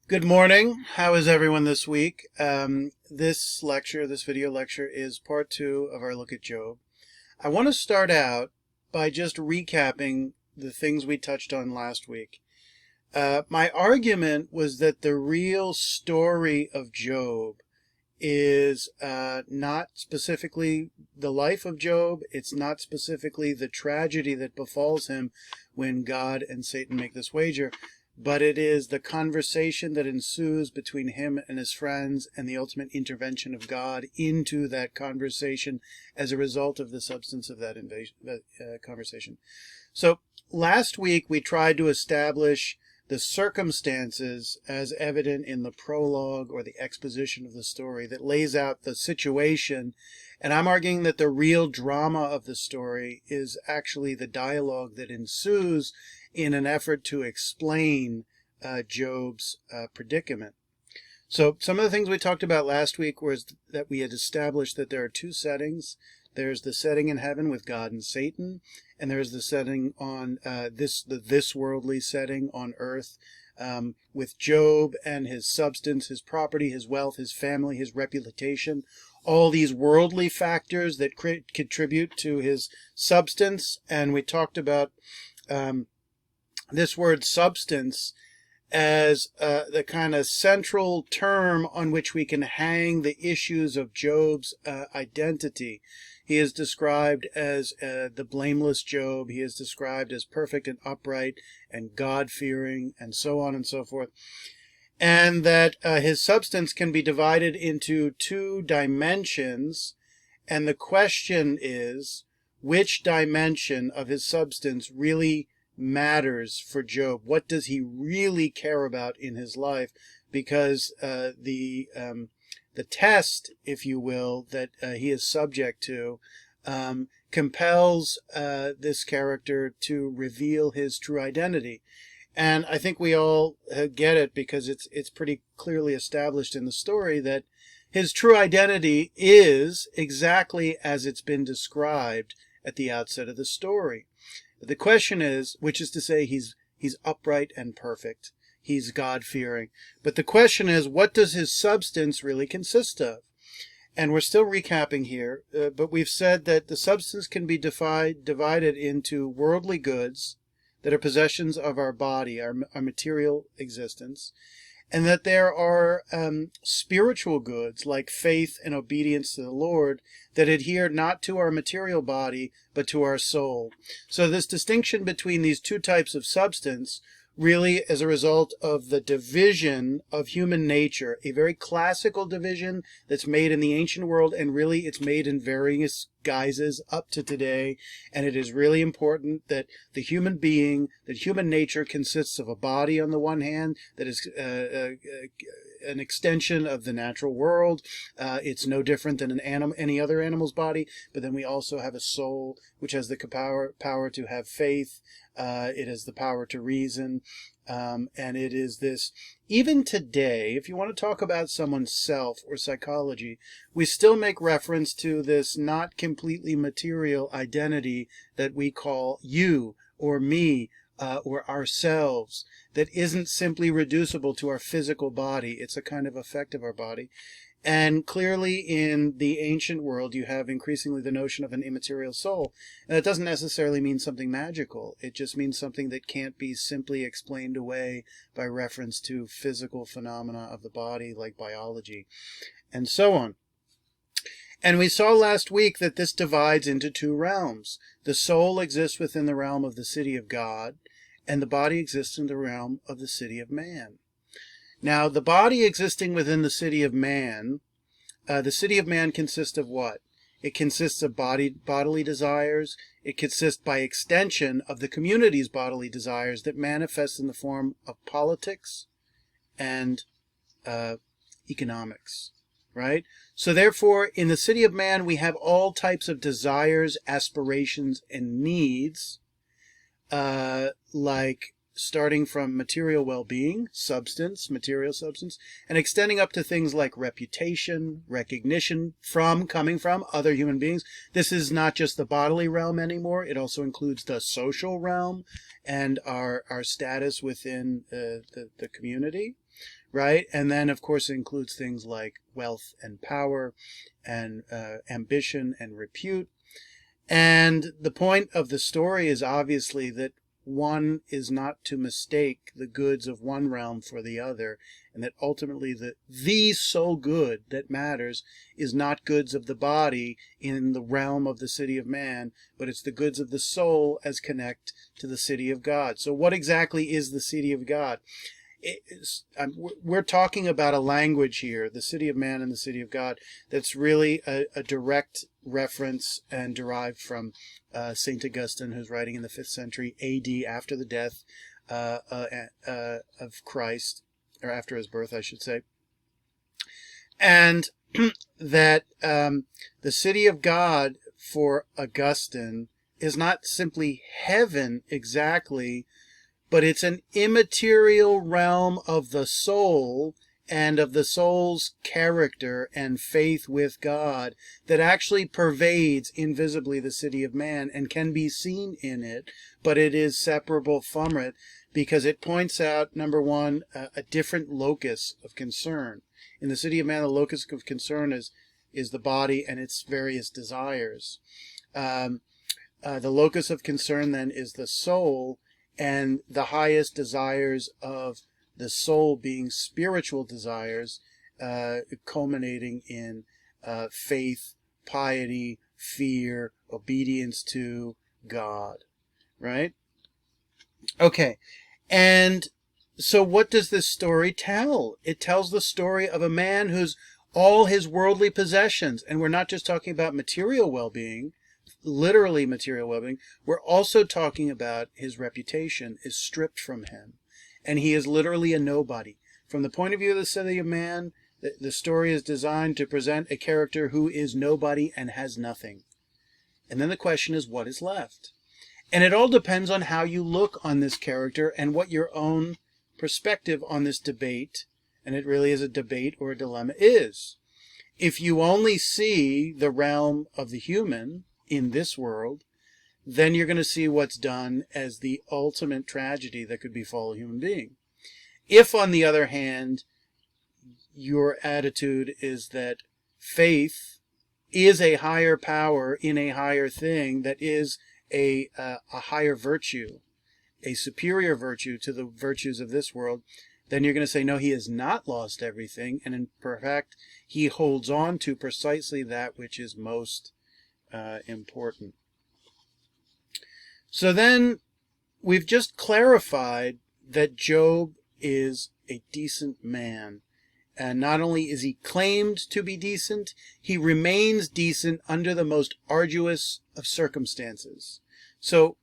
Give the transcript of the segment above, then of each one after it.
Good morning. How is everyone this week? This video lecture, is part 2 of our look at Job. I want to start out by just recapping the things we touched on last week. My argument was that the real story of Job is not specifically the life of Job. It's not specifically the tragedy that befalls him when God and Satan make this wager. But it is the conversation that ensues between him and his friends and the ultimate intervention of God into that conversation as a result of the substance of that conversation. So last week we tried to establish the circumstances as evident in the prologue or the exposition of the story that lays out the situation. And I'm arguing that the real drama of the story is actually the dialogue that ensues in an effort to explain Job's predicament. So some of the things we talked about last week was that we had established that there are two settings. There's the setting in heaven with God and Satan, and there's the setting on this worldly setting on earth with Job and his substance, his property, his wealth, his family, his reputation, all these worldly factors that contribute to his substance. And we talked about this word substance as the kind of central term on which we can hang the issues of Job's identity. He is described as the blameless Job. He is described as perfect and upright and God-fearing and so on and so forth. And that his substance can be divided into two dimensions. And the question is, which dimension of his substance really matters for Job? What does he really care about in his life? Because the test, if you will, that he is subject to compels this character to reveal his true identity. And I think we all get it because it's pretty clearly established in the story that his true identity is exactly as it's been described at the outset of the story. The question is, which is to say he's upright and perfect. He's God-fearing. But the question is, what does his substance really consist of? And we're still recapping here, but we've said that the substance can be divided into worldly goods that are possessions of our body, our material existence, and that there are spiritual goods like faith and obedience to the Lord that adhere not to our material body, but to our soul. So this distinction between these two types of substance really as a result of the division of human nature, a very classical division that's made in the ancient world, and really it's made in various guises up to today. And it is really important that the human being, that human nature consists of a body on the one hand that is an extension of the natural world. It's no different than any other animal's body. But then we also have a soul which has the power to have faith. It has the power to reason. And it is this, even today, if you want to talk about someone's self or psychology, we still make reference to this not completely material identity that we call you or me, or ourselves, that isn't simply reducible to our physical body. It's a kind of effect of our body. And clearly in the ancient world, you have increasingly the notion of an immaterial soul. And that doesn't necessarily mean something magical. It just means something that can't be simply explained away by reference to physical phenomena of the body, like biology, and so on. And we saw last week that this divides into two realms. The soul exists within the realm of the city of God, and the body exists in the realm of the city of man. Now, the body existing within the city of man consists of what? It consists of bodily desires. It consists, by extension, of the community's bodily desires that manifest in the form of politics and economics, right? So therefore, in the city of man, we have all types of desires, aspirations, and needs, like starting from material well-being, substance, material substance, and extending up to things like reputation, recognition coming from other human beings. This is not just the bodily realm anymore. It also includes the social realm and our status within the community, right? And then, of course, it includes things like wealth and power and ambition and repute. And the point of the story is obviously that one is not to mistake the goods of one realm for the other, and that ultimately the sole good that matters is not goods of the body in the realm of the city of man, but it's the goods of the soul as connect to the city of God. So what exactly is the city of God? We're talking about a language here, the city of man and the city of God, that's really a direct reference and derived from St. Augustine, who's writing in the 5th century AD, after the death of Christ, or after his birth, I should say. And that the city of God for Augustine is not simply heaven exactly, but it's an immaterial realm of the soul and of the soul's character and faith with God that actually pervades invisibly the city of man and can be seen in it, but it is separable from it because it points out, number one, a different locus of concern. In the city of man, the locus of concern is the body and its various desires. The locus of concern then is the soul, and the highest desires of the soul being spiritual desires, culminating in faith, piety, fear, obedience to God, right? Okay, and so what does this story tell? It tells the story of a man whose all his worldly possessions, and we're not just talking about material well-being, literally material well-being, we're also talking about his reputation is stripped from him, and he is literally a nobody. From the point of view of the city of man, the story is designed to present a character who is nobody and has nothing. And then the question is, what is left? And it all depends on how you look on this character and what your own perspective on this debate, and it really is a debate or a dilemma, is. If you only see the realm of the human in this world, then you're going to see what's done as the ultimate tragedy that could befall a human being. If, on the other hand, your attitude is that faith is a higher power in a higher thing, that is a higher virtue, a superior virtue to the virtues of this world, then you're going to say, no, he has not lost everything, and in fact, he holds on to precisely that which is most important. So then we've just clarified that Job is a decent man. And not only is he claimed to be decent, he remains decent under the most arduous of circumstances. So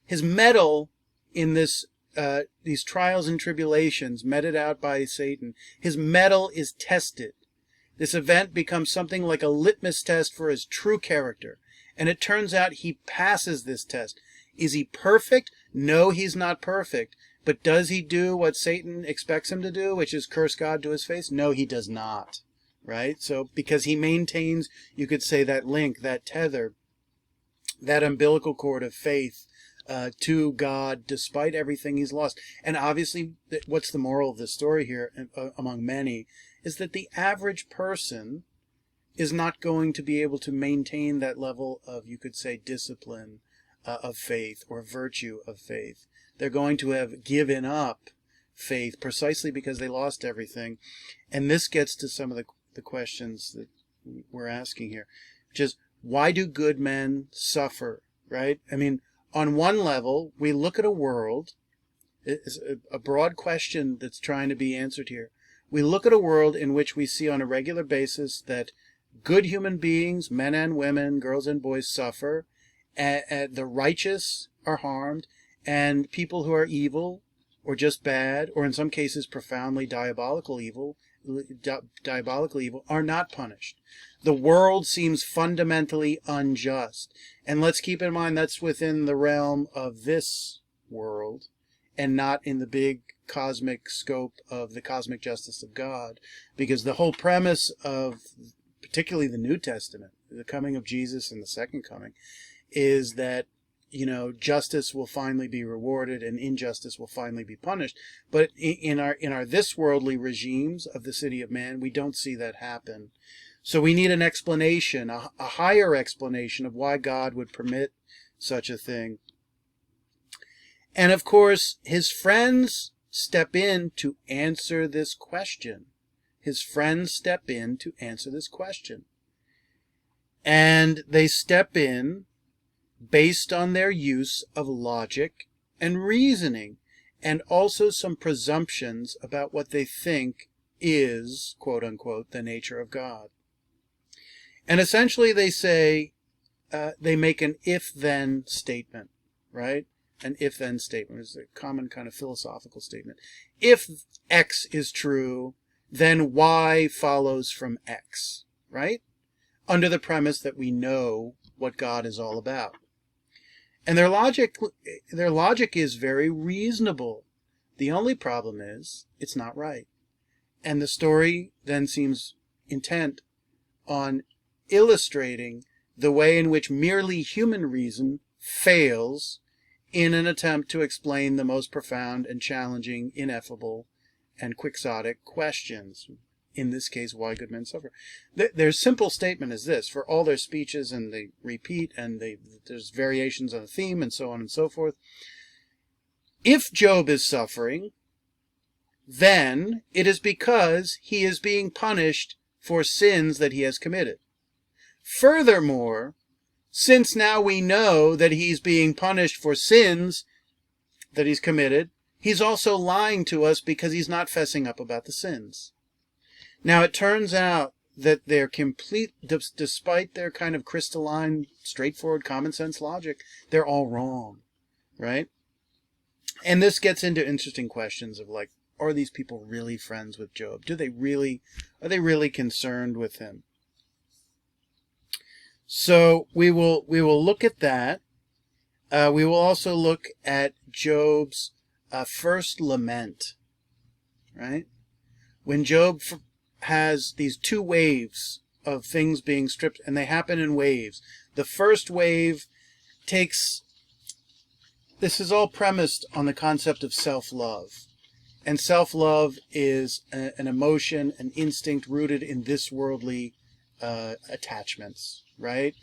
his mettle in these trials and tribulations meted out by Satan, his mettle is tested. This event becomes something like a litmus test for his true character. And it turns out he passes this test. Is he perfect? No, he's not perfect. But does he do what Satan expects him to do, which is curse God to his face? No, he does not. Right? So, because he maintains, you could say, that link, that tether, that umbilical cord of faith to God, despite everything he's lost. And obviously, what's the moral of the story here, among many, is that the average person is not going to be able to maintain that level of, you could say, discipline of faith or virtue of faith. They're going to have given up faith precisely because they lost everything. And this gets to some of the questions that we're asking here, which is, why do good men suffer, right? I mean, on one level, we look at a world, it's a broad question that's trying to be answered here. We look at a world in which we see on a regular basis that good human beings, men and women, girls and boys, suffer, and the righteous are harmed, and people who are evil, or just bad, or in some cases profoundly diabolical evil, are not punished. The world seems fundamentally unjust. And let's keep in mind that's within the realm of this world. and not in the big cosmic scope of the cosmic justice of God. Because the whole premise of particularly the New Testament, the coming of Jesus and the second coming, is that, you know, justice will finally be rewarded and injustice will finally be punished. But in our this worldly regimes of the city of man, we don't see that happen. So we need an explanation, a higher explanation of why God would permit such a thing. And of course, his friends step in to answer this question. His friends step in to answer this question. And they step in based on their use of logic and reasoning, and also some presumptions about what they think is, quote unquote, the nature of God. And essentially they say, they make an if-then statement, right? An if-then statement is a common kind of philosophical statement. If X is true, then Y follows from X, right? Under the premise that we know what God is all about. And their logic is very reasonable. The only problem is it's not right. And the story then seems intent on illustrating the way in which merely human reason fails in an attempt to explain the most profound and challenging, ineffable, and quixotic questions. In this case, why good men suffer. Their simple statement is this, for all their speeches, and they repeat, and there's variations on the theme, and so on and so forth. If Job is suffering, then it is because he is being punished for sins that he has committed. Furthermore, since now we know that he's being punished for sins that he's committed, he's also lying to us because he's not fessing up about the sins. Now, it turns out that they're despite their kind of crystalline, straightforward, common sense logic, they're all wrong, right? And this gets into interesting questions of like, are these people really friends with Job? Are they really concerned with him? So we will look at that. We will also look at Job's first lament, right? When Job has these two waves of things being stripped, and they happen in waves. The first wave this is all premised on the concept of self-love. And self-love is an emotion, an instinct rooted in this worldly attachments, right?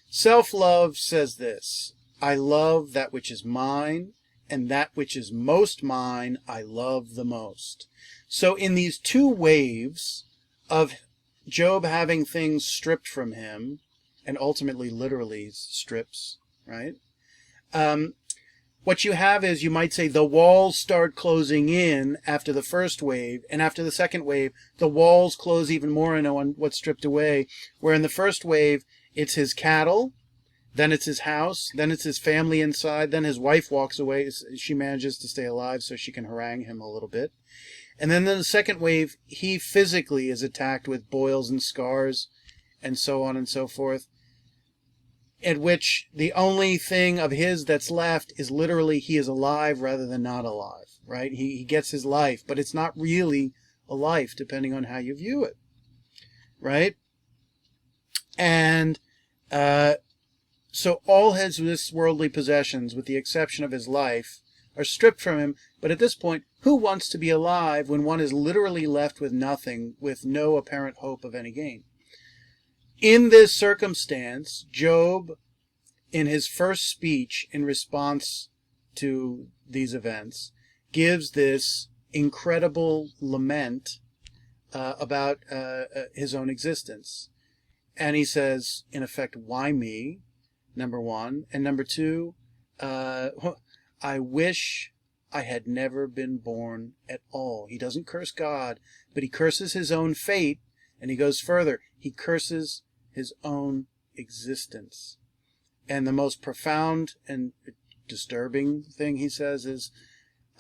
Self-love says this: I love that which is mine, and that which is most mine I love the most. So in these two waves of Job having things stripped from him, and ultimately literally strips, right? What you have is, you might say, the walls start closing in after the first wave, and after the second wave, the walls close even more in on what's stripped away, where in the first wave, it's his cattle, then it's his house, then it's his family inside, then his wife walks away. She manages to stay alive so she can harangue him a little bit. And then in the second wave, he physically is attacked with boils and scars, and so on and so forth, at which the only thing of his that's left is literally he is alive rather than not alive, right? He gets his life, but it's not really a life, depending on how you view it, right? And so all his worldly possessions, with the exception of his life, are stripped from him. But at this point, who wants to be alive when one is literally left with nothing, with no apparent hope of any gain? In this circumstance, Job, in his first speech in response to these events, gives this incredible lament about his own existence. And he says, in effect, why me? Number one. And number two, I wish I had never been born at all. He doesn't curse God, but he curses his own fate. And he goes further. He curses his own existence. And the most profound and disturbing thing he says is,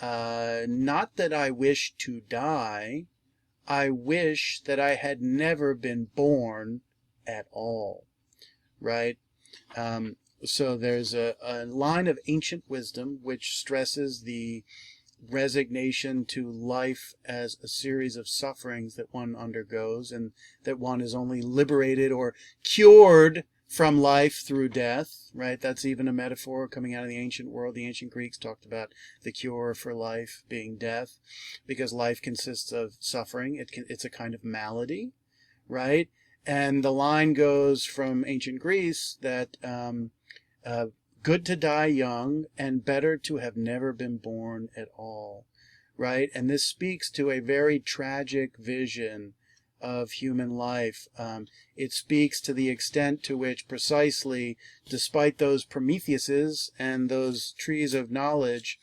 not that I wish to die, I wish that I had never been born at all, right? So there's a line of ancient wisdom which stresses the resignation to life as a series of sufferings that one undergoes, and that one is only liberated or cured from life through death, right? That's even a metaphor coming out of the ancient world. The ancient Greeks talked about the cure for life being death, because life consists of suffering. It's a kind of malady, right? And the line goes from ancient Greece that good to die young and better to have never been born at all, right? And this speaks to a very tragic vision of human life. It speaks to the extent to which, precisely, despite those Prometheuses and those trees of knowledge,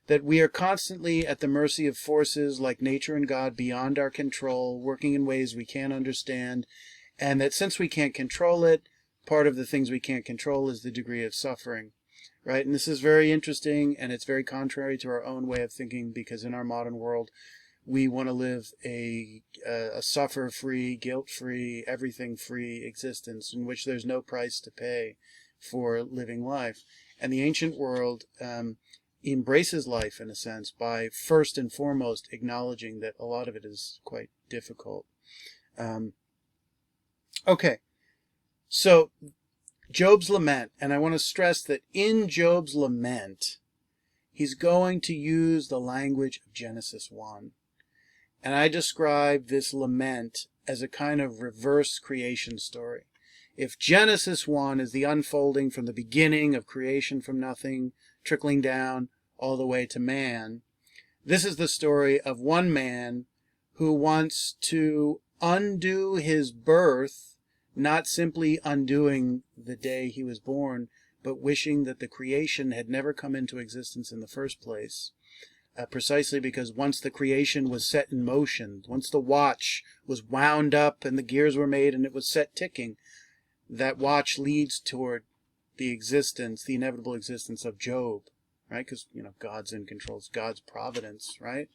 that we are constantly at the mercy of forces like nature and God beyond our control, working in ways we can't understand, and that since we can't control it, part of the things we can't control is the degree of suffering, right? And this is very interesting, and it's very contrary to our own way of thinking, because in our modern world, we want to live a suffer-free, guilt-free, everything-free existence in which there's no price to pay for living life. And the ancient world embraces life, in a sense, by first and foremost acknowledging that a lot of it is quite difficult. Okay. So, Job's lament, and I want to stress that in Job's lament, he's going to use the language of Genesis 1. And I describe this lament as a kind of reverse creation story. If Genesis 1 is the unfolding from the beginning of creation from nothing, trickling down all the way to man, this is the story of one man who wants to undo his birth, not simply undoing the day he was born, but wishing that the creation had never come into existence in the first place. Precisely because once the creation was set in motion, once the watch was wound up and the gears were made and it was set ticking, that watch leads toward the existence, the inevitable existence of Job, right? Because, God's in control. It's God's providence, right?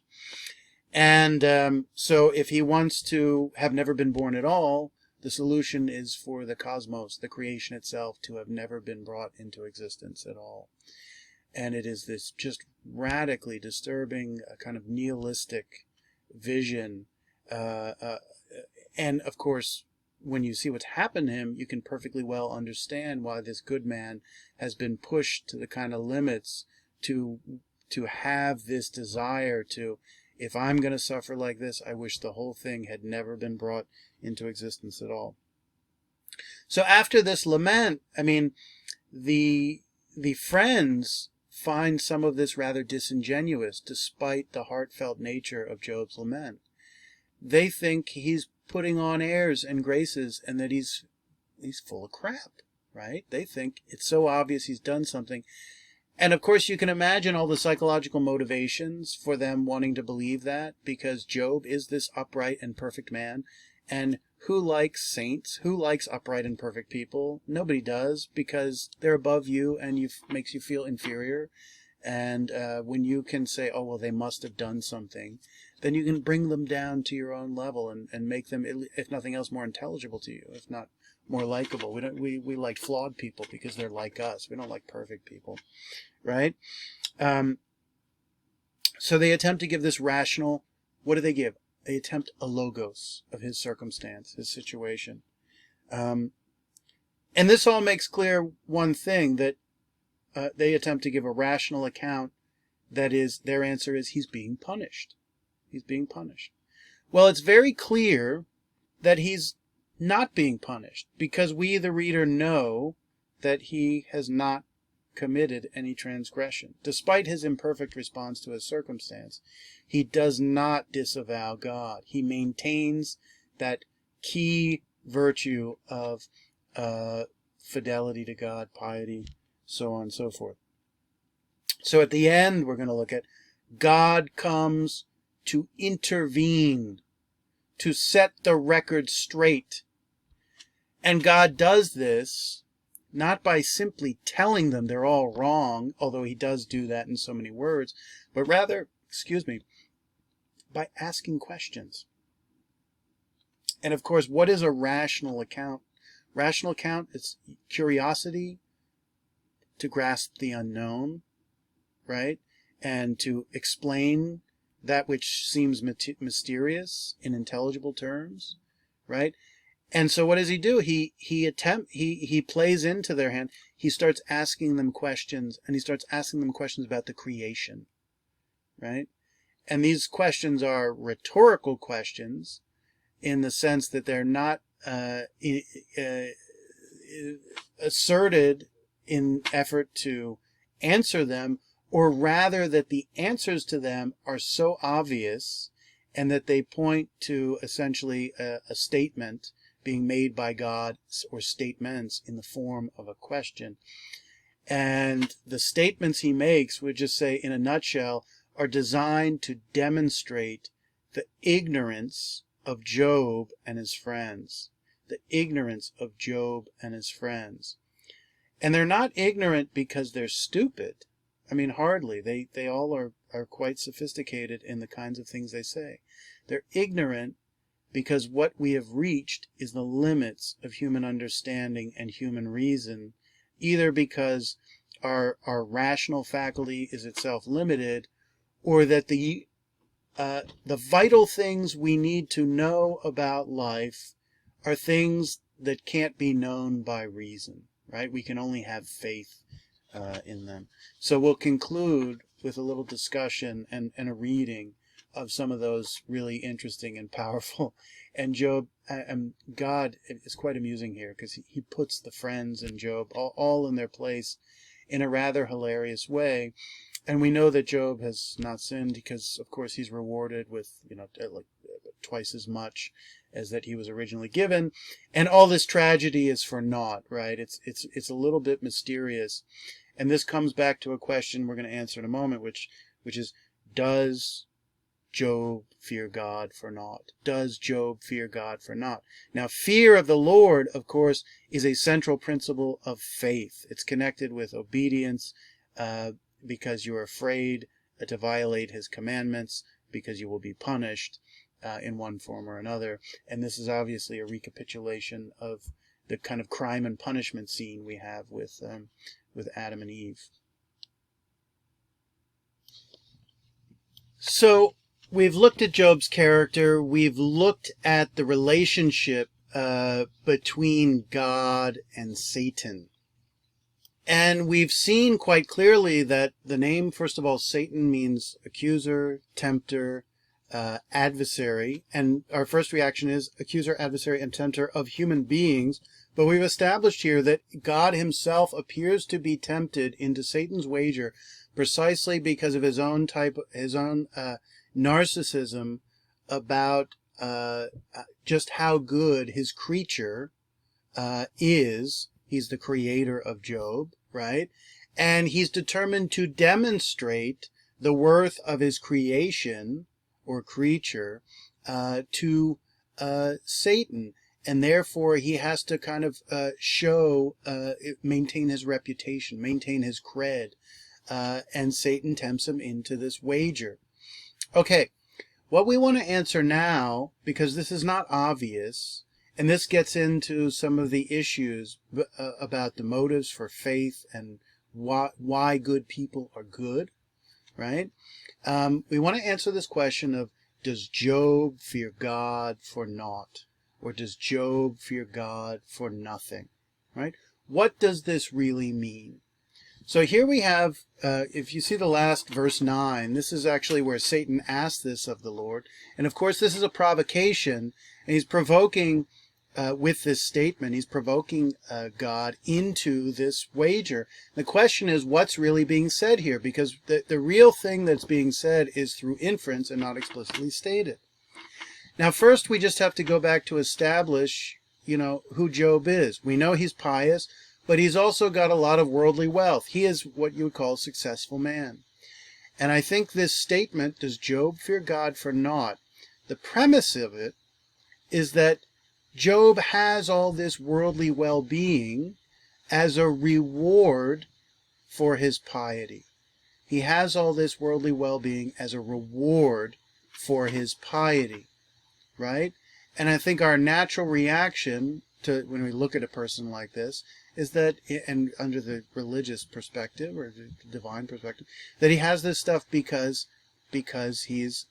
And so if he wants to have never been born at all, the solution is for the cosmos, the creation itself, to have never been brought into existence at all. And it is this just radically disturbing, kind of nihilistic vision. And of course, when you see what's happened to him, you can perfectly well understand why this good man has been pushed to the kind of limits to have this desire to, if I'm going to suffer like this, I wish the whole thing had never been brought into existence at all. So after this lament, the friends find some of this rather disingenuous, despite the heartfelt nature of Job's lament. They think he's putting on airs and graces, and that he's full of crap, right? They think it's so obvious he's done something. And of course you can imagine all the psychological motivations for them wanting to believe that, because Job is this upright and perfect man. And who likes saints? Who likes upright and perfect people? Nobody does, because they're above you and makes you feel inferior. And when you can say, oh, well, they must have done something, then you can bring them down to your own level and make them, if nothing else, more intelligible to you, if not more likable. We like flawed people because they're like us. We don't like perfect people, right? So they attempt to give this rational, what do they give? They attempt a logos of his circumstance, his situation. And this all makes clear one thing, that they attempt to give a rational account. That is, their answer is, he's being punished. He's being punished. Well, it's very clear that he's not being punished, because we, the reader, know that he has not committed any transgression. Despite his imperfect response to his circumstance, he does not disavow God. He maintains that key virtue of fidelity to God, piety, so on and so forth. So at the end, we're going to look at God comes to intervene, to set the record straight. And God does this not by simply telling them they're all wrong, although he does do that in so many words, but rather, by asking questions. And of course, what is a rational account? Rational account is curiosity to grasp the unknown, right? and to explain that which seems mysterious in intelligible terms, right? And so what does he do? He plays into their hand. He starts asking them questions, and he starts asking them questions about the creation, right? And these questions are rhetorical questions in the sense that they're not asserted in effort to answer them, or rather that the answers to them are so obvious and that they point to essentially a statement being made by God, or statements in the form of a question. And the statements he makes, would just say in a nutshell, are designed to demonstrate the ignorance of Job and his friends. The ignorance of Job and his friends. And they're not ignorant because they're stupid. I mean, hardly. They all are quite sophisticated in the kinds of things they say. They're ignorant because what we have reached is the limits of human understanding and human reason, either because our rational faculty is itself limited, or that the vital things we need to know about life are things that can't be known by reason, right? We can only have faith in them. So we'll conclude with a little discussion and a reading of some of those really interesting and powerful. And Job, God is quite amusing here, because he puts the friends and Job all in their place in a rather hilarious way. And we know that Job has not sinned because, of course, he's rewarded with, like twice as much as that he was originally given. And all this tragedy is for naught, right? It's a little bit mysterious. And this comes back to a question we're going to answer in a moment, which is, does Job fear God for naught? Does Job fear God for naught? Now, fear of the Lord, of course, is a central principle of faith. It's connected with obedience, because you're afraid to violate his commandments, because you will be punished in one form or another. And this is obviously a recapitulation of the kind of crime and punishment scene we have with Adam and Eve. So we've looked at Job's character. We've looked at the relationship between God and Satan. And we've seen quite clearly that the name, first of all, Satan, means accuser, tempter, adversary. And our first reaction is accuser, adversary, and tempter of human beings. But we've established here that God himself appears to be tempted into Satan's wager precisely because of his own narcissism about just how good his creature is. He's the creator of Job, right? And he's determined to demonstrate the worth of his creation or creature to Satan. And therefore he has to kind of maintain his reputation, maintain his cred. And Satan tempts him into this wager. Okay, what we want to answer now, because this is not obvious, and this gets into some of the issues about the motives for faith and why good people are good, right? We want to answer this question of, does Job fear God for naught? Or does Job fear God for nothing, right? What does this really mean? So here we have, if you see the last verse 9, this is actually where Satan asked this of the Lord. And of course, this is a provocation, and he's provoking, with this statement, he's provoking God into this wager. The question is, what's really being said here? Because the real thing that's being said is through inference and not explicitly stated. Now, first, we just have to go back to establish, who Job is. We know he's pious, but he's also got a lot of worldly wealth. He is what you would call a successful man. And I think this statement, does Job fear God for naught? The premise of it is that Job has all this worldly well-being as a reward for his piety. He has all this worldly well-being as a reward for his piety, right? And I think our natural reaction when we look at a person like this, is that, and under the religious perspective or the divine perspective, that he has this stuff because he's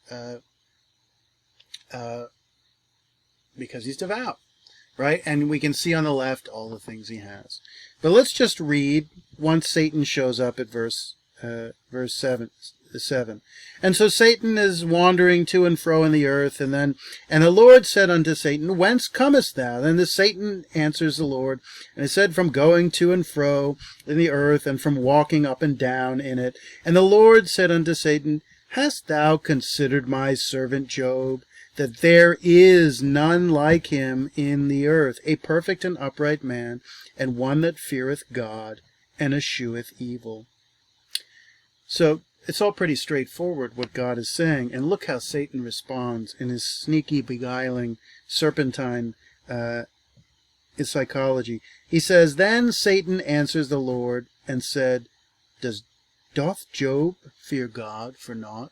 devout, right? And we can see on the left all the things he has. But let's just read once Satan shows up at verse 7. And so Satan is wandering to and fro in the earth, and the Lord said unto Satan, Whence comest thou? Then the Satan answers the Lord, and he said, From going to and fro in the earth, and from walking up and down in it. And the Lord said unto Satan, Hast thou considered my servant Job, that there is none like him in the earth, a perfect and upright man, and one that feareth God, and escheweth evil? So it's all pretty straightforward what God is saying, and look how Satan responds in his sneaky, beguiling, serpentine psychology. He says, Then Satan answers the Lord and said, Doth Job fear God for naught?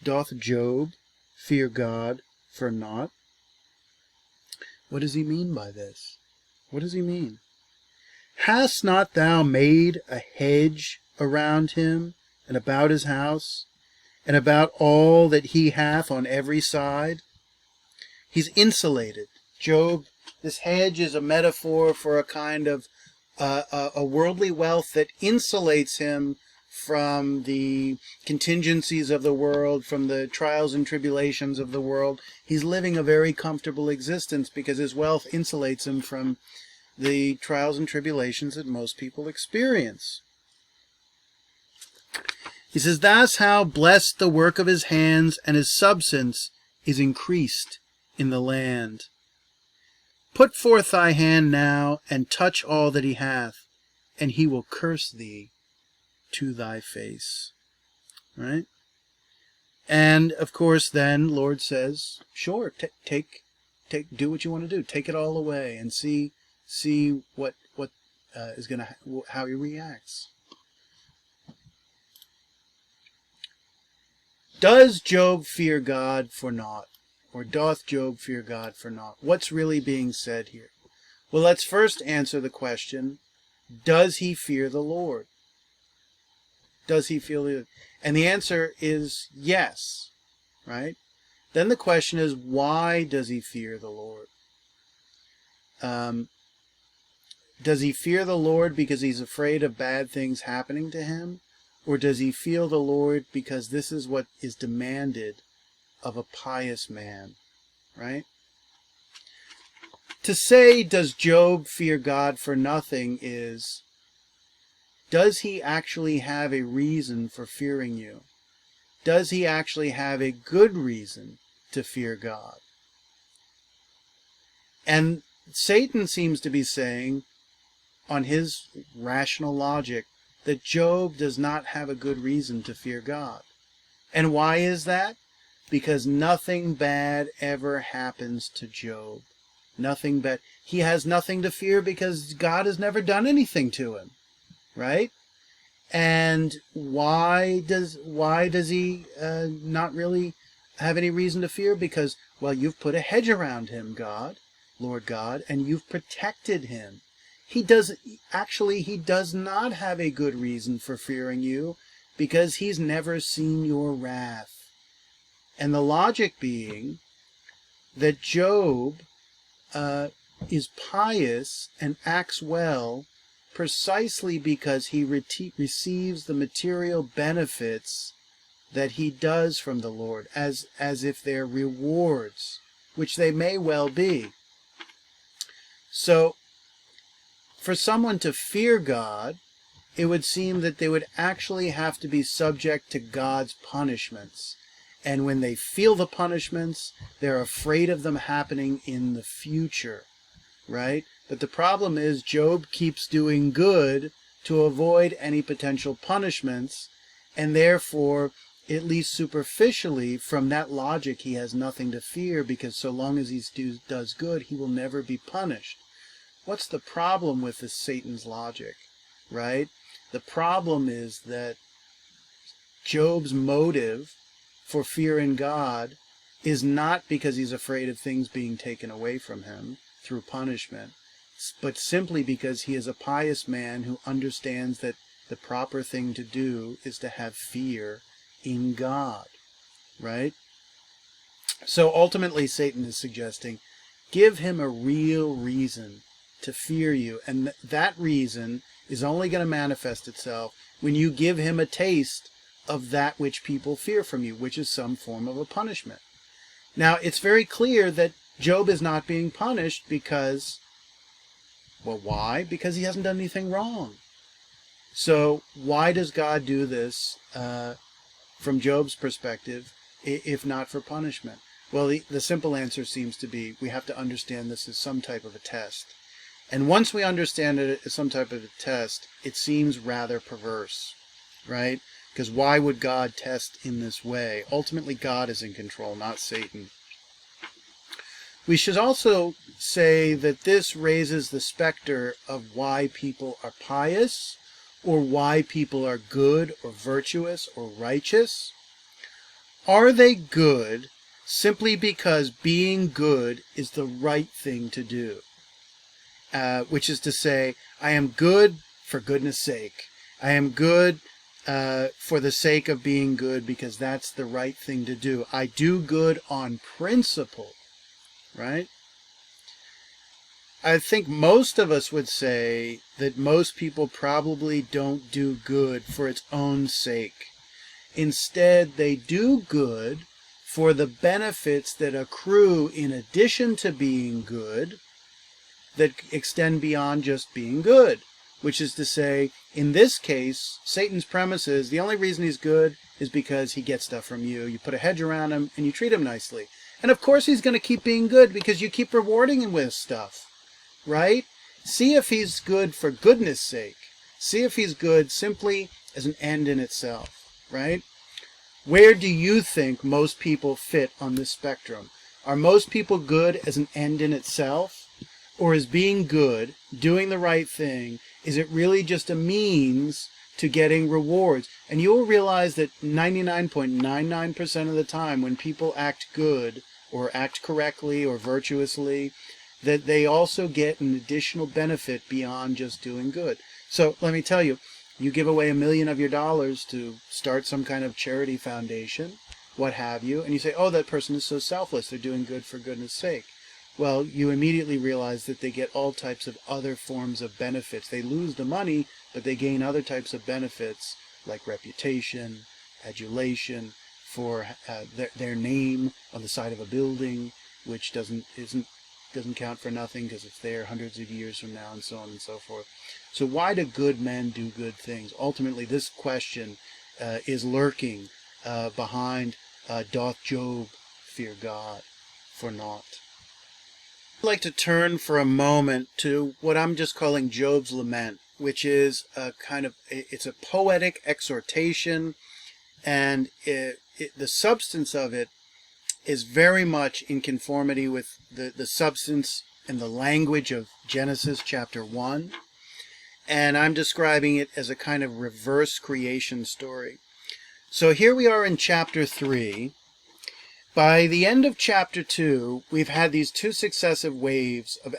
Doth Job fear God for naught? What does he mean by this? What does he mean? Hast not thou made a hedge around him, and about his house, and about all that he hath on every side? He's insulated. Job, this hedge is a metaphor for a kind of a worldly wealth that insulates him from the contingencies of the world, from the trials and tribulations of the world. He's living a very comfortable existence because his wealth insulates him from the trials and tribulations that most people experience. He says, That's how blessed the work of his hands, and his substance is increased in the land. Put forth thy hand now, and touch all that he hath, and he will curse thee to thy face. Right? And, of course, then Lord says, sure, do what you want to do. Take it all away and see what is going to, how he reacts. Does Job fear God for naught? Or doth Job fear God for naught? What's really being said here? Well, let's first answer the question, does he fear the Lord? Does he feel it? And the answer is yes, right? Then the question is, why does he fear the Lord? Does he fear the Lord because he's afraid of bad things happening to him? Or does he fear the Lord because this is what is demanded of a pious man, right? To say, does Job fear God for nothing is, does he actually have a reason for fearing you? Does he actually have a good reason to fear God? And Satan seems to be saying, on his rational logic, that Job does not have a good reason to fear God. And why is that? Because nothing bad ever happens to Job. Nothing bad. He has nothing to fear because God has never done anything to him. Right? And why does he not really have any reason to fear? Because, well, you've put a hedge around him, God, Lord God, and you've protected him. He does not have a good reason for fearing you because he's never seen your wrath. And the logic being that Job is pious and acts well precisely because he receives the material benefits that he does from the Lord as if they're rewards, which they may well be. So, for someone to fear God, it would seem that they would actually have to be subject to God's punishments. And when they feel the punishments, they're afraid of them happening in the future, right? But the problem is Job keeps doing good to avoid any potential punishments, and therefore, at least superficially, from that logic, he has nothing to fear, because so long as he does good, he will never be punished. What's the problem with this Satan's logic, right? The problem is that Job's motive for fearing God is not because he's afraid of things being taken away from him. through punishment, but simply because he is a pious man who understands that the proper thing to do is to have fear in God, right? So ultimately, Satan is suggesting, give him a real reason to fear you, and that reason is only going to manifest itself when you give him a taste of that which people fear from you, which is some form of a punishment. Now, it's very clear that Job is not being punished because, well, why? Because he hasn't done anything wrong. So why does God do this from Job's perspective, if not for punishment? Well, the simple answer seems to be we have to understand this as some type of a test. And once we understand it as some type of a test, it seems rather perverse, right? Because why would God test in this way? Ultimately, God is in control, not Satan. We should also say that this raises the specter of why people are pious, or why people are good or virtuous or righteous. Are they good simply because being good is the right thing to do? Which is to say, I am good for goodness sake. I am good for the sake of being good because that's the right thing to do. I do good on principle, right? I think most of us would say that most people probably don't do good for its own sake. Instead, they do good for the benefits that accrue in addition to being good, that extend beyond just being good. Which is to say, in this case, Satan's premise is the only reason he's good is because he gets stuff from you. You put a hedge around him and you treat him nicely. And of course he's going to keep being good because you keep rewarding him with stuff. Right? See if he's good for goodness sake. See if he's good simply as an end in itself. Right? Where do you think most people fit on this spectrum? Are most people good as an end in itself? Or is being good, doing the right thing, is it really just a means to getting rewards? And you will realize that 99.99% of the time when people act good or act correctly or virtuously, that they also get an additional benefit beyond just doing good. So let me tell you, you give away $1 million of your dollars to start some kind of charity foundation, what have you, and you say, oh, that person is so selfless, they're doing good for goodness sake. Well, you immediately realize that they get all types of other forms of benefits. They lose the money, but they gain other types of benefits like reputation, adulation, for their name on the side of a building, which doesn't count for nothing because it's there hundreds of years from now, and so on and so forth. So why do good men do good things? Ultimately, this question is lurking behind doth Job fear God for naught? I'd like to turn for a moment to what I'm just calling Job's Lament, which is a kind of, it's a poetic exhortation, and the substance of it is very much in conformity with the substance and the language of Genesis chapter 1. And I'm describing it as a kind of reverse creation story. So here we are in chapter 3. By the end of chapter 2, we've had these two successive waves of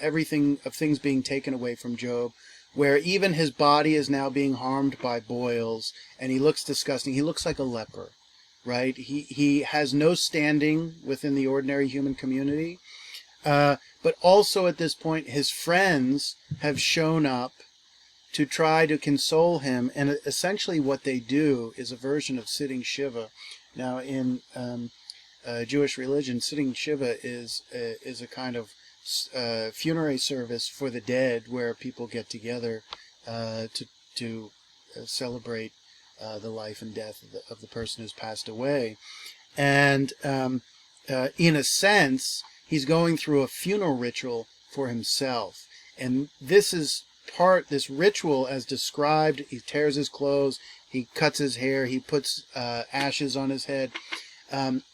things being taken away from Job, where even his body is now being harmed by boils, and he looks disgusting. He looks like a leper, right? He has no standing within the ordinary human community. But also at this point, his friends have shown up to try to console him, and essentially what they do is a version of sitting Shiva. Now, in Jewish religion, sitting Shiva is a kind of funerary service for the dead, where people get together to celebrate the life and death of the person who's passed away. And in a sense, he's going through a funeral ritual for himself. And this ritual as described, he tears his clothes, he cuts his hair, he puts ashes on his head.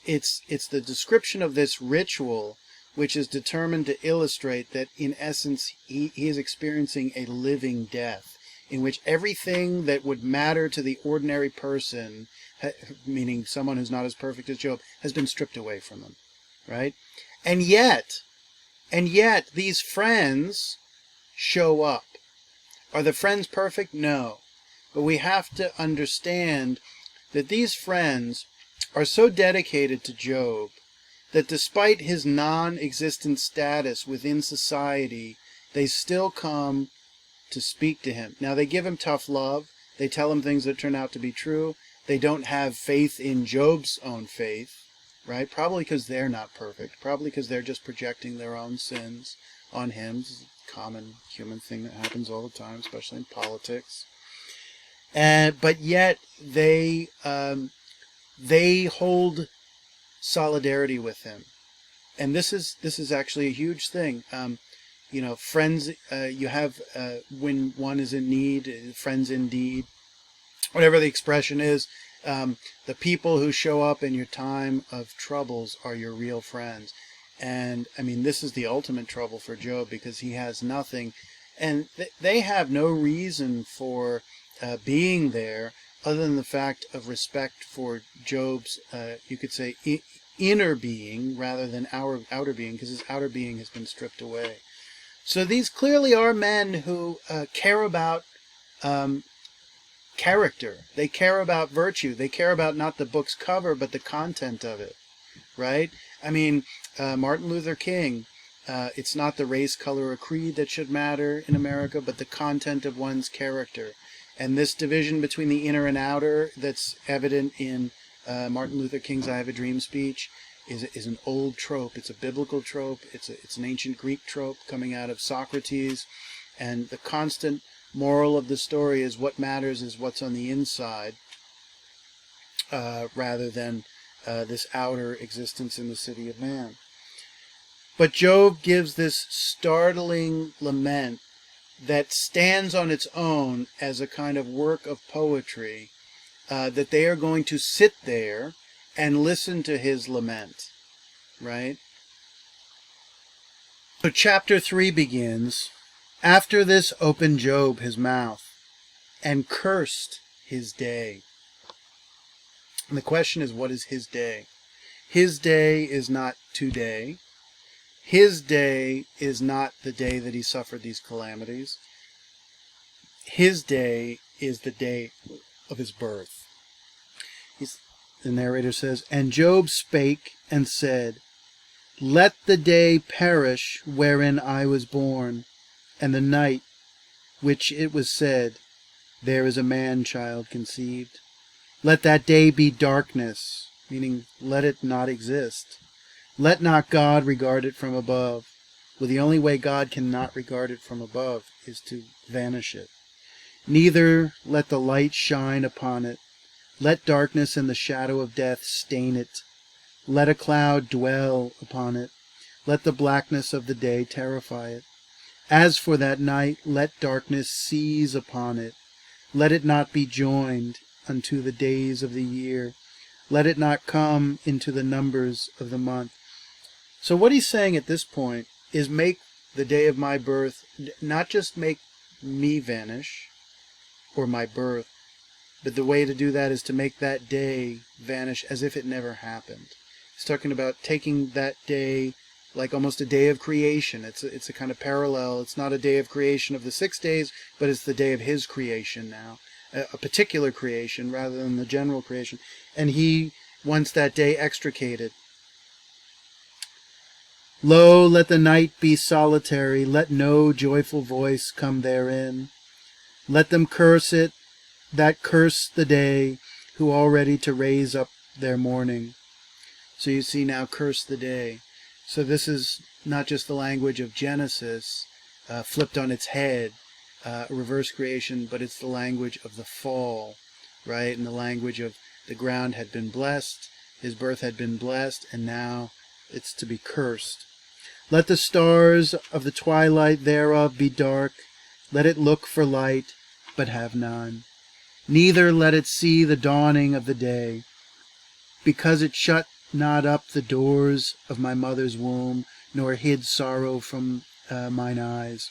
It's the description of this ritual which is determined to illustrate that in essence he is experiencing a living death, in which everything that would matter to the ordinary person, meaning someone who's not as perfect as Job, has been stripped away from him, right? And yet And yet these friends show up. Are the friends perfect? No. But we have to understand that these friends are so dedicated to Job that despite his non-existent status within society, they still come to speak to him. Now, they give him tough love. They tell him things that turn out to be true. They don't have faith in Job's own faith, right? Probably because they're not perfect. Probably because they're just projecting their own sins on him. This is a common human thing that happens all the time, especially in politics. But yet they hold solidarity with him, and this is actually a huge thing. Friends, you have when one is in need, friends indeed, whatever the expression is. The people who show up in your time of troubles are your real friends. And I mean, this is the ultimate trouble for Job, because he has nothing, and they have no reason for being there other than the fact of respect for Job's, you could say, inner being rather than our outer being, because his outer being has been stripped away. So these clearly are men who care about character. They care about virtue. They care about not the book's cover, but the content of it, right? I mean, Martin Luther King, it's not the race, color, or creed that should matter in America, but the content of one's character. And this division between the inner and outer that's evident in Martin Luther King's I Have a Dream speech is an old trope. It's a biblical trope. It's an ancient Greek trope coming out of Socrates. And the constant moral of the story is what matters is what's on the inside, rather than this outer existence in the city of man. But Job gives this startling lament that stands on its own as a kind of work of poetry, that they are going to sit there and listen to his lament, right? So chapter 3 begins, "After this opened Job his mouth, and cursed his day." And the question is, what is his day? His day is not today. His day is not the day that he suffered these calamities. His day is the day of his birth. The narrator says, "And Job spake and said, Let the day perish wherein I was born, and the night which it was said, There is a man-child conceived. Let that day be darkness," meaning let it not exist. "Let not God regard it from above." Well, the only way God cannot regard it from above is to vanish it. "Neither let the light shine upon it. Let darkness and the shadow of death stain it. Let a cloud dwell upon it. Let the blackness of the day terrify it. As for that night, let darkness seize upon it. Let it not be joined unto the days of the year. Let it not come into the numbers of the month." So what he's saying at this point is make the day of my birth, not just make me vanish, or my birth, but the way to do that is to make that day vanish as if it never happened. He's talking about taking that day like almost a day of creation. It's a kind of parallel. It's not a day of creation of the 6 days, but it's the day of his creation now, a particular creation rather than the general creation. And he wants that day extricated. "Lo, let the night be solitary, let no joyful voice come therein. Let them curse it that curse the day, who are ready to raise up their mourning." So you see now, curse the day. So this is not just the language of Genesis, flipped on its head, reverse creation, but it's the language of the fall, right? And the language of the ground had been blessed, his birth had been blessed, and now it's to be cursed. "Let the stars of the twilight thereof be dark. Let it look for light, but have none. Neither let it see the dawning of the day. Because it shut not up the doors of my mother's womb, nor hid sorrow from mine eyes.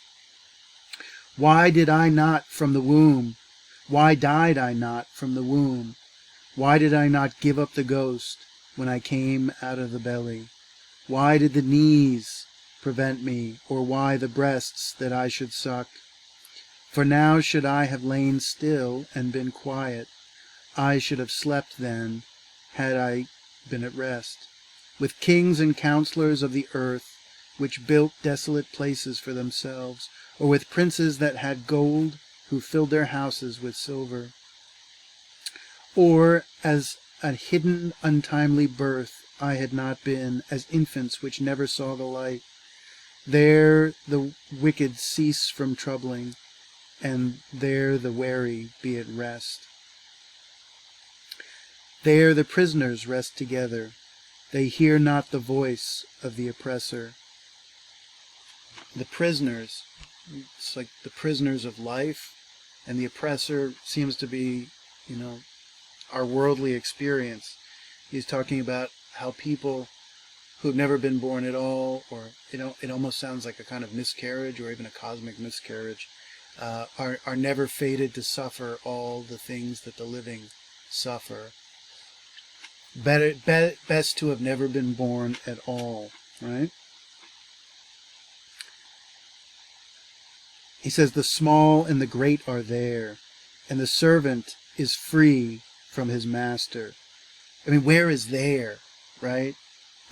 Why did I not from the womb? Why died I not from the womb? Why did I not give up the ghost when I came out of the belly? Why did the knees prevent me, or why the breasts that I should suck? For now should I have lain still and been quiet, I should have slept then, had I been at rest, with kings and counselors of the earth, which built desolate places for themselves, or with princes that had gold, who filled their houses with silver. Or as a hidden untimely birth I had not been, as infants which never saw the light. There the wicked cease from troubling, and there the weary be at rest. There the prisoners rest together, they hear not the voice of the oppressor. The prisoners, it's like the prisoners of life, and the oppressor seems to be, our worldly experience. He's talking about how people who've never been born at all, or it almost sounds like a kind of miscarriage or even a cosmic miscarriage, are never fated to suffer all the things that the living suffer. Best to have never been born at all, right? He says the small and the great are there, and the servant is free from his master. I mean, where is there, right?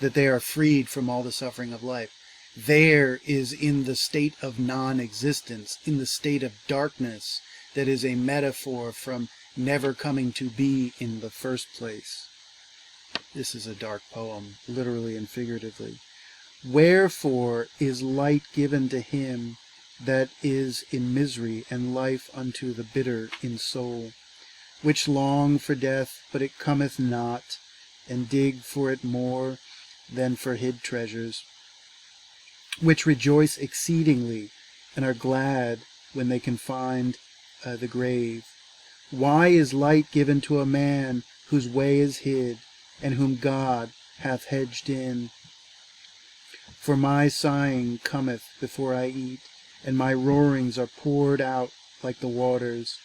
That they are freed from all the suffering of life. There is in the state of non-existence, in the state of darkness, that is a metaphor from never coming to be in the first place. This is a dark poem, literally and figuratively. Wherefore is light given to him that is in misery, and life unto the bitter in soul, which long for death, but it cometh not, and dig for it more than for hid treasures, which rejoice exceedingly, and are glad when they can find the grave. Why is light given to a man whose way is hid, and whom God hath hedged in? For my sighing cometh before I eat, and my roarings are poured out like the waters.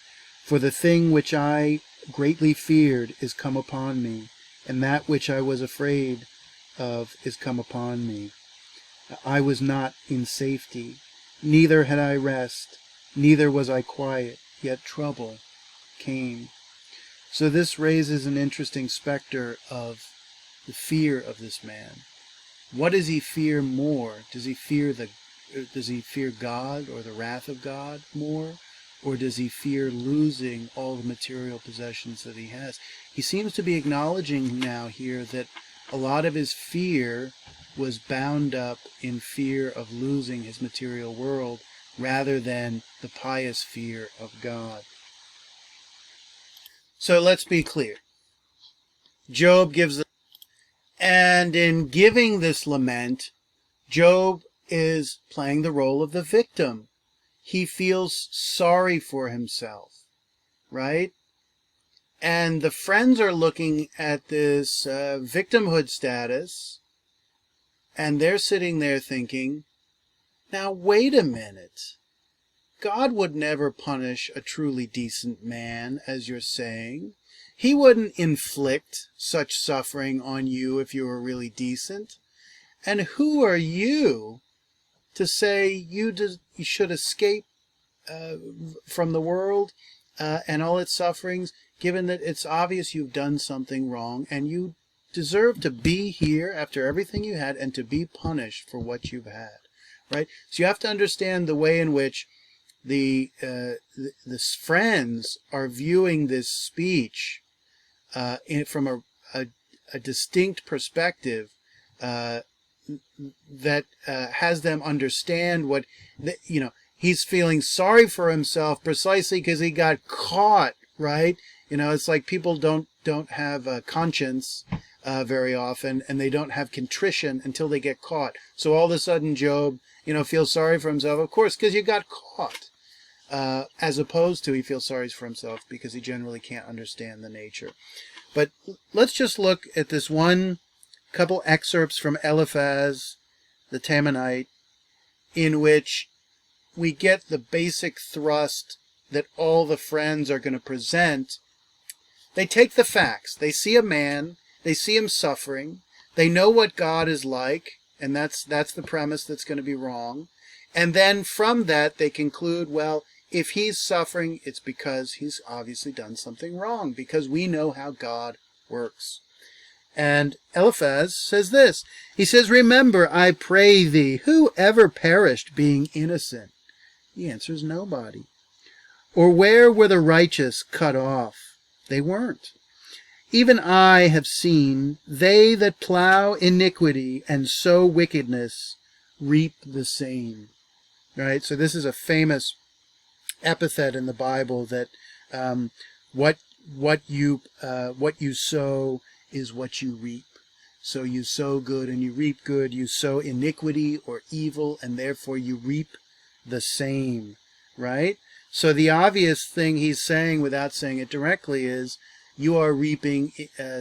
For the thing which I greatly feared is come upon me, and that which I was afraid of is come upon me. I was not in safety, neither had I rest, neither was I quiet, yet trouble came. So this raises an interesting specter of the fear of this man. What does he fear more? Does he fear God or the wrath of God more? Or does he fear losing all the material possessions that he has? He seems to be acknowledging now here that a lot of his fear was bound up in fear of losing his material world rather than the pious fear of God. So let's be clear. Job gives, and in giving this lament, Job is playing the role of the victim. He feels sorry for himself, right? And the friends are looking at this victimhood status, and they're sitting there thinking, now wait a minute. God would never punish a truly decent man, as you're saying. He wouldn't inflict such suffering on you if you were really decent. And who are you to say you should escape from the world and all its sufferings, given that it's obvious you've done something wrong and you deserve to be here after everything you had and to be punished for what you've had, right? So you have to understand the way in which the friends are viewing this speech from a distinct perspective that has them understand what, he's feeling sorry for himself precisely because he got caught, right? It's like people don't have a conscience very often, and they don't have contrition until they get caught. So all of a sudden Job, feels sorry for himself, of course, because you got caught. As opposed to he feels sorry for himself because he generally can't understand the nature. But let's just look at this one couple excerpts from Eliphaz the Temanite, in which we get the basic thrust that all the friends are going to present. They take the facts. They see a man. They see him suffering. They know what God is like, And that's the premise that's going to be wrong. And then from that, they conclude, well, if he's suffering, it's because he's obviously done something wrong, because we know how God works. And Eliphaz says this. He says, remember, I pray thee, who ever perished being innocent? He answers, nobody. Or where were the righteous cut off? They weren't. Even I have seen they that plow iniquity and sow wickedness reap the same. Right? So this is a famous epithet in the Bible that what you sow is what you reap. So you sow good and you reap good. You sow iniquity or evil, and therefore you reap the same. Right? So the obvious thing he's saying, without saying it directly, is you are reaping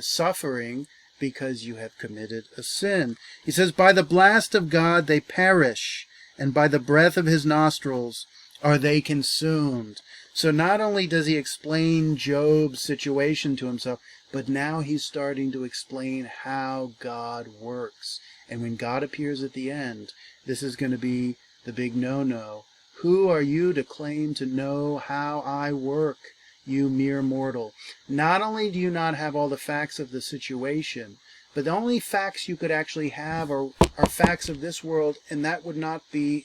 suffering because you have committed a sin. He says, by the blast of God they perish, and by the breath of his nostrils are they consumed. So not only does he explain Job's situation to himself, but now he's starting to explain how God works. And when God appears at the end, this is going to be the big no-no. Who are you to claim to know how I work, you mere mortal? Not only do you not have all the facts of the situation, but the only facts you could actually have are facts of this world, and that would not be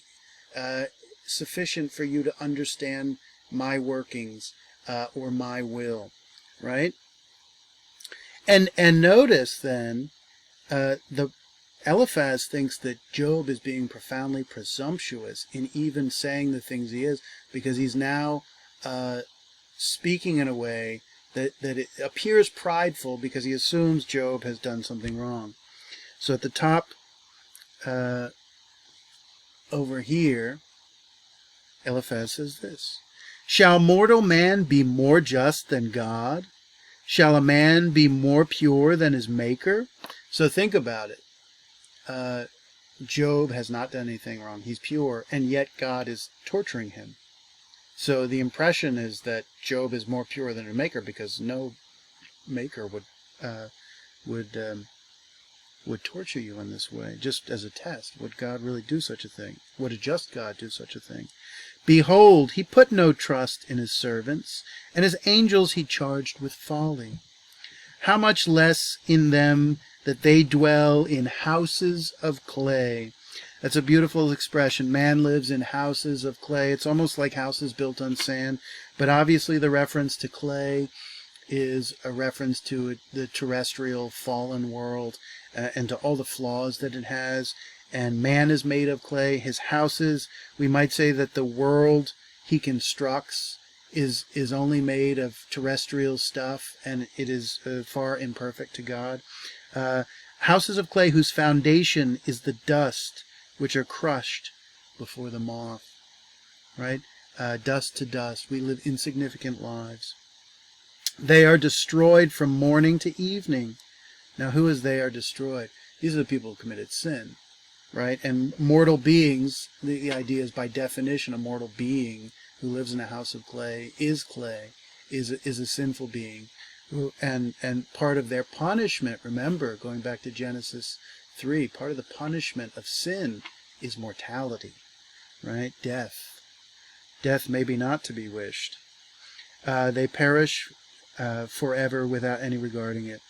sufficient for you to understand my workings or my will, right? And notice then, the Eliphaz thinks that Job is being profoundly presumptuous in even saying the things he is, because he's now speaking in a way that it appears prideful, because he assumes Job has done something wrong. So at the top over here, Eliphaz says this: shall mortal man be more just than God? Shall a man be more pure than his maker? So think about it. Job has not done anything wrong. He's pure, and yet God is torturing him. So the impression is that Job is more pure than a maker, because no maker would torture you in this way, just as a test. Would God really do such a thing? Would a just God do such a thing? Behold, he put no trust in his servants, and his angels he charged with folly. How much less in them that they dwell in houses of clay. That's a beautiful expression. Man lives in houses of clay. It's almost like houses built on sand, but obviously the reference to clay is a reference to the terrestrial fallen world and to all the flaws that it has. And man is made of clay. His houses, we might say that the world he constructs is only made of terrestrial stuff, and it is far imperfect to God. Houses of clay whose foundation is the dust, which are crushed before the moth. Right? Dust to dust. We live insignificant lives. They are destroyed from morning to evening. Now, who is they are destroyed? These are the people who committed sin. Right? And mortal beings, the idea is by definition a mortal being who lives in a house of clay, is a sinful being. And part of their punishment, remember, going back to Genesis 3, part of the punishment of sin is mortality, right? Death. Death may be not to be wished. They perish forever without any regarding it.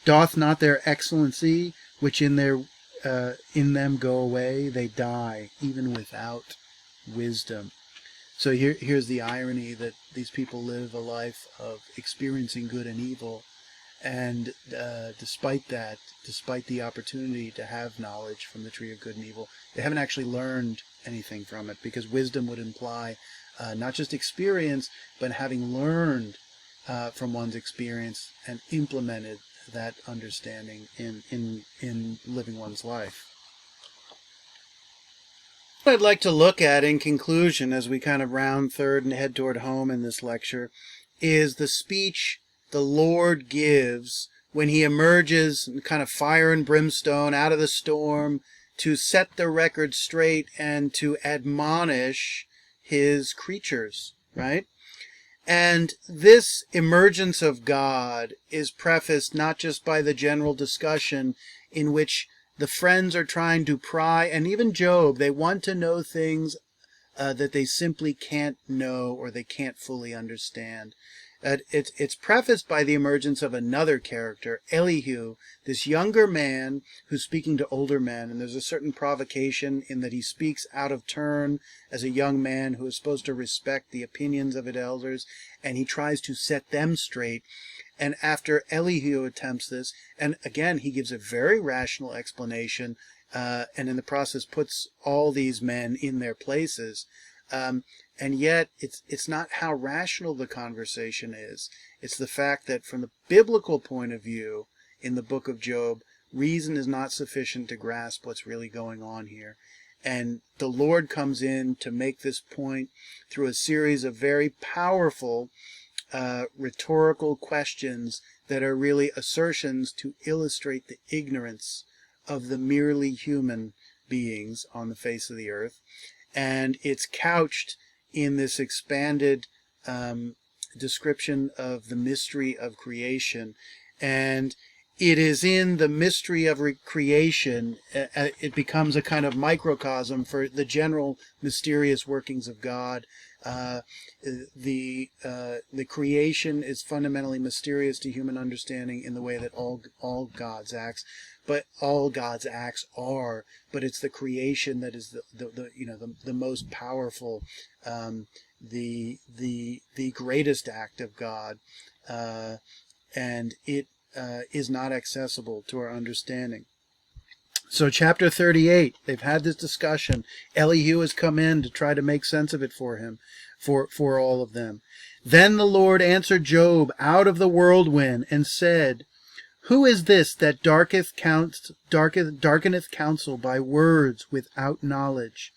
Doth not their excellency, which in them go away, they die, even without wisdom. So here's the irony, that these people live a life of experiencing good and evil, and despite that, despite the opportunity to have knowledge from the tree of good and evil, they haven't actually learned anything from it, because wisdom would imply not just experience, but having learned from one's experience and implemented that understanding in living one's life. What I'd like to look at in conclusion, as we kind of round third and head toward home in this lecture, is the speech the Lord gives when he emerges in kind of fire and brimstone out of the storm to set the record straight and to admonish his creatures, right? And this emergence of God is prefaced not just by the general discussion in which the friends are trying to pry, and even Job, they want to know things that they simply can't know or they can't fully understand. It's prefaced by the emergence of another character, Elihu, this younger man who's speaking to older men, and there's a certain provocation in that he speaks out of turn as a young man who is supposed to respect the opinions of his elders, and he tries to set them straight. And after Elihu attempts this, and again he gives a very rational explanation, and in the process puts all these men in their places, and yet it's not how rational the conversation is. It's the fact that from the biblical point of view in the book of Job, reason is not sufficient to grasp what's really going on here. And the Lord comes in to make this point through a series of very powerful rhetorical questions that are really assertions to illustrate the ignorance of the merely human beings on the face of the earth. And it's couched in this expanded description of the mystery of creation. And it is in the mystery of creation, it becomes a kind of microcosm for the general mysterious workings of God. The creation is fundamentally mysterious to human understanding in the way that all God's acts, but all God's acts are. But it's the creation that is the most powerful, the greatest act of God, and it is not accessible to our understanding. So chapter 38, they've had this discussion. Elihu has come in to try to make sense of it for him, for all of them. Then the Lord answered Job out of the whirlwind and said, Who is this that darkeneth counsel by words without knowledge?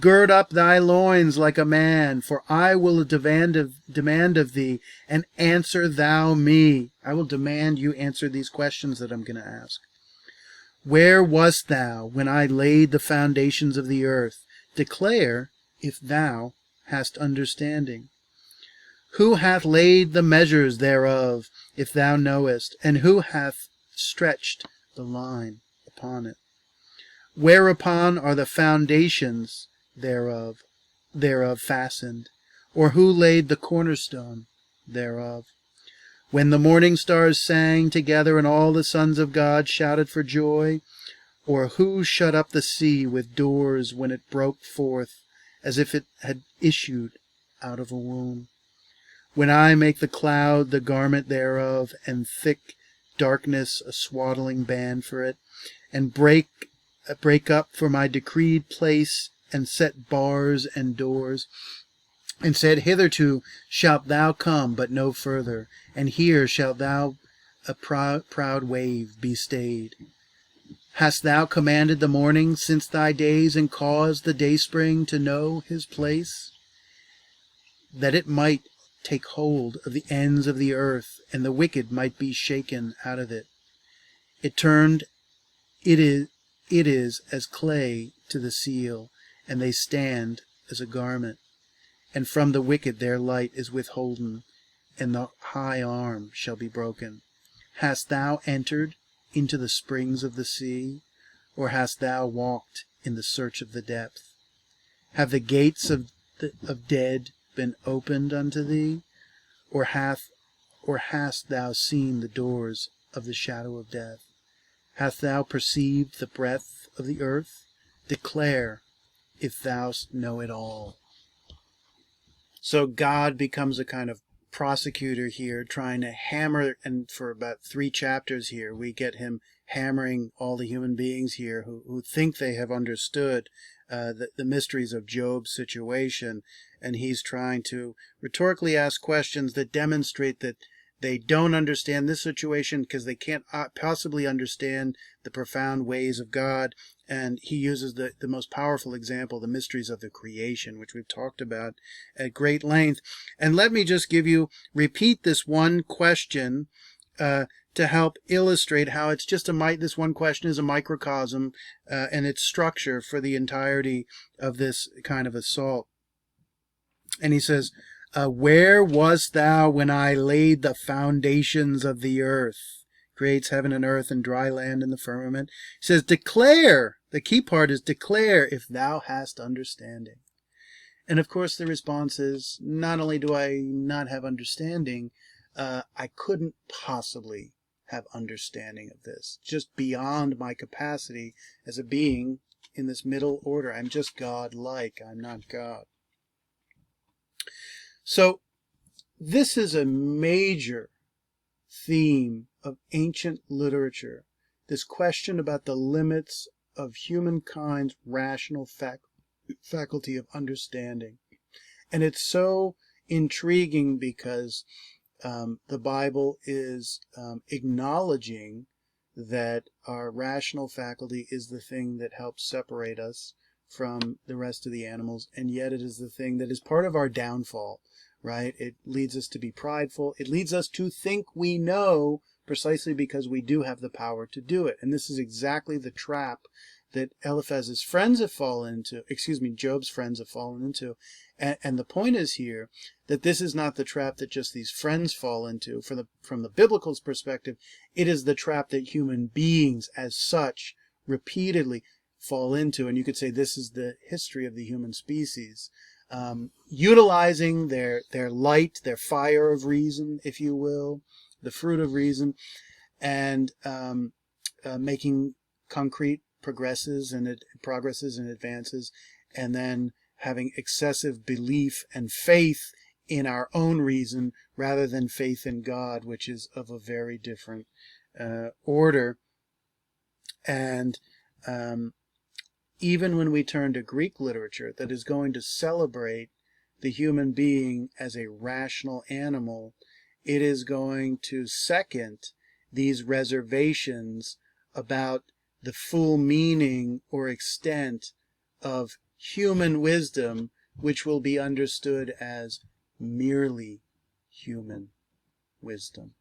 Gird up thy loins like a man, for I will demand of thee, and answer thou me. I will demand you answer these questions that I'm going to ask. Where wast thou when I laid the foundations of the earth? Declare, if thou hast understanding. Who hath laid the measures thereof, if thou knowest? And who hath stretched the line upon it? Whereupon are the foundations thereof fastened? Or who laid the cornerstone thereof? When the morning stars sang together and all the sons of God shouted for joy? Or who shut up the sea with doors when it broke forth as if it had issued out of a womb? When I make the cloud the garment thereof, and thick darkness a swaddling band for it, and break up for my decreed place, and set bars and doors, and said, Hitherto shalt thou come, but no further, and here shalt thou a proud wave be stayed. Hast thou commanded the morning since thy days, and caused the dayspring to know his place, that it might take hold of the ends of the earth, and the wicked might be shaken out of it? It is as clay to the seal, and they stand as a garment. And from the wicked their light is withholden, and the high arm shall be broken. Hast thou entered into the springs of the sea, or hast thou walked in the search of the depth? Have the gates of dead been opened unto thee, or hast thou seen the doors of the shadow of death? Hast thou perceived the breadth of the earth? Declare, if thou know it all. So God becomes a kind of prosecutor here, trying to hammer, and for about 3 chapters here, we get him hammering all the human beings here who think they have understood the mysteries of Job's situation, and he's trying to rhetorically ask questions that demonstrate that they don't understand this situation because they can't possibly understand the profound ways of God. And he uses the most powerful example, the mysteries of the creation, which we've talked about at great length. And let me just repeat this one question to help illustrate how it's just this one question is a microcosm and its structure for the entirety of this kind of assault. And he says, where wast thou when I laid the foundations of the earth? creates heaven and earth and dry land and the firmament. He says, declare. The key part is declare if thou hast understanding. And of course the response is, not only do I not have understanding, I couldn't possibly have understanding of this. Just beyond my capacity as a being in this middle order. I'm just God-like. I'm not God. So this is a major theme of ancient literature. This question about the limits of humankind's rational faculty of understanding. And it's so intriguing because the Bible is acknowledging that our rational faculty is the thing that helps separate us from the rest of the animals, and yet it is the thing that is part of our downfall, right? It leads us to be prideful. It leads us to think we know precisely because we do have the power to do it. And this is exactly the trap that Eliphaz's friends have fallen into, Job's friends have fallen into. And the point is here that this is not the trap that just these friends fall into. From the biblical perspective, it is the trap that human beings as such repeatedly fall into. And you could say this is the history of the human species. Utilizing their light, their fire of reason, if you will, the fruit of reason, and making concrete progresses and advances, and then having excessive belief and faith in our own reason rather than faith in God, which is of a very different order. And even when we turn to Greek literature that is going to celebrate the human being as a rational animal, it is going to second these reservations about the full meaning or extent of human wisdom, which will be understood as merely human wisdom.